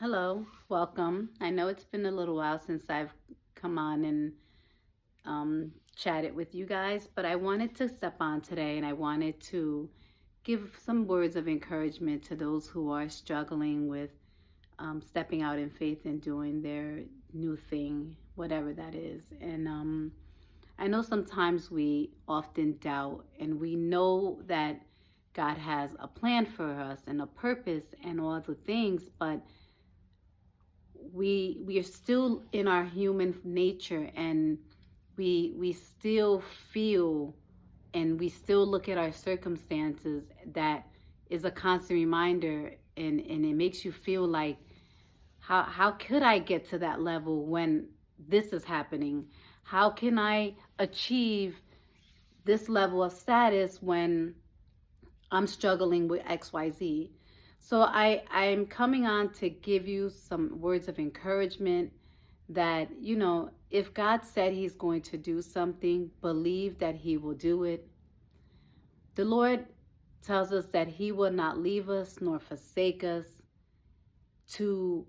Hello, welcome. I know it's been a little while since I've come on and chatted with you guys, but I wanted to step on today and I wanted to give some words of encouragement to those who are struggling with stepping out in faith and doing their new thing, whatever that is. And I know sometimes we often doubt, and we know that God has a plan for us and a purpose and all the things, but we are still in our human nature, and we still feel, and we still look at our circumstances. That is a constant reminder, and it makes you feel like, how could I get to that level when this is happening? How can I achieve this level of status when I'm struggling with XYZ? So I'm coming on to give you some words of encouragement that, if God said he's going to do something, believe that he will do it. The Lord tells us that he will not leave us nor forsake us, to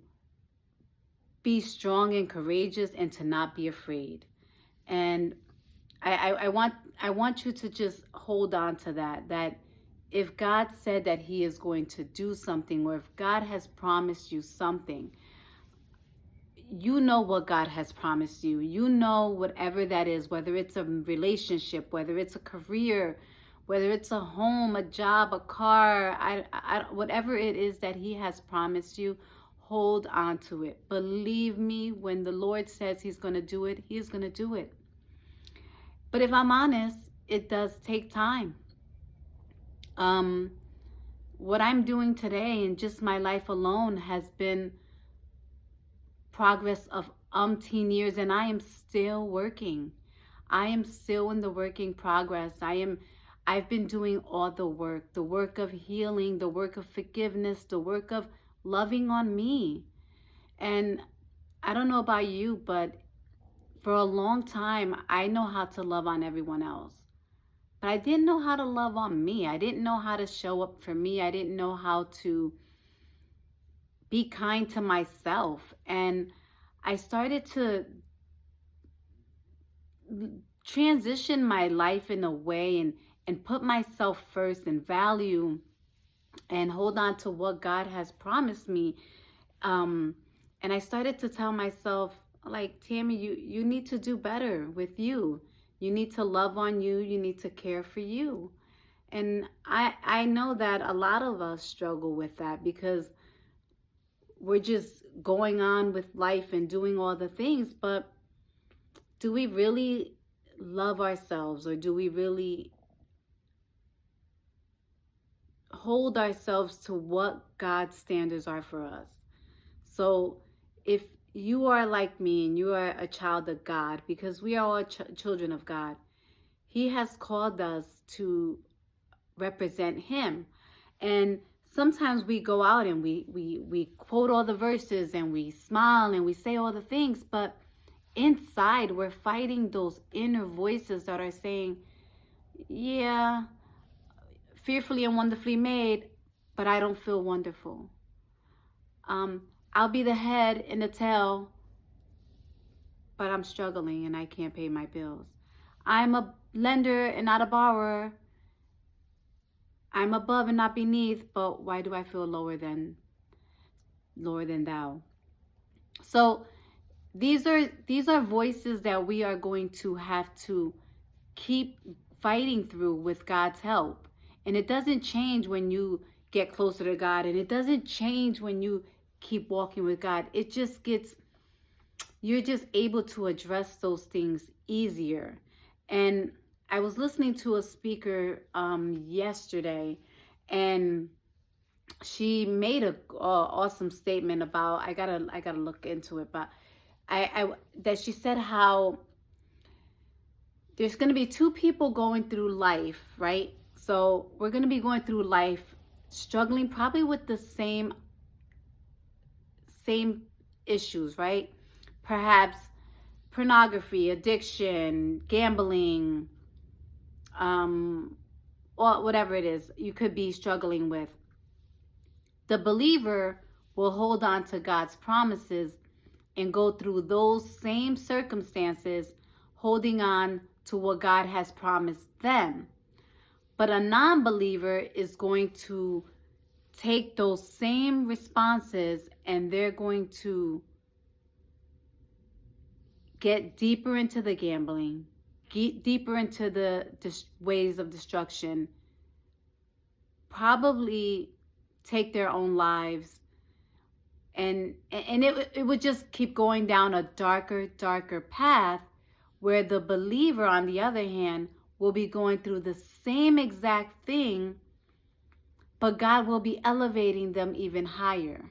be strong and courageous and to not be afraid. And I want you to just hold on to that if God said that he is going to do something, or if God has promised you something, you know what God has promised you. You know whatever that is, whether it's a relationship, whether it's a career, whether it's a home, a job, a car, whatever it is that he has promised you, hold on to it. Believe me, when the Lord says he's going to do it, he's going to do it. But if I'm honest, it does take time. What I'm doing today in just my life alone has been progress of umpteen years, and I am still working. I am still in the working progress. I've been doing all the work of healing, the work of forgiveness, the work of loving on me. And I don't know about you, but for a long time, I know how to love on everyone else. But I didn't know how to love on me. I didn't know how to show up for me. I didn't know how to be kind to myself. And I started to transition my life in a way, and put myself first, and value and hold on to what God has promised me. And I started to tell myself, like, Tammy, you need to do better with you. You need to love on you. You need to care for you. And I know that a lot of us struggle with that, because we're just going on with life and doing all the things. But do we really love ourselves, or do we really hold ourselves to what God's standards are for us? So if you are like me and you are a child of God, because we are all children of God, he has called us to represent him. And sometimes we go out and we quote all the verses, and we smile and we say all the things, but inside we're fighting those inner voices that are saying, yeah, fearfully and wonderfully made, but I don't feel wonderful. I'll be the head and the tail, but I'm struggling and I can't pay my bills. I'm a lender and not a borrower. I'm above and not beneath, but why do I feel lower than thou? So these are voices that we are going to have to keep fighting through with God's help. And it doesn't change when you get closer to God, and it doesn't change when you keep walking with God. It just gets, you're just able to address those things easier. And I was listening to a speaker yesterday, and she made a awesome statement about, I gotta look into it, but that she said how there's going to be two people going through life, right? So we're going to be going through life struggling probably with the same issues, right? Perhaps pornography, addiction, gambling, or whatever it is you could be struggling with. The believer will hold on to God's promises and go through those same circumstances, holding on to what God has promised them. But a non-believer is going to take those same responses and they're going to get deeper into the gambling, get deeper into the ways of destruction, probably take their own lives, and it would just keep going down a darker path, where the believer, on the other hand, will be going through the same exact thing, but God will be elevating them even higher.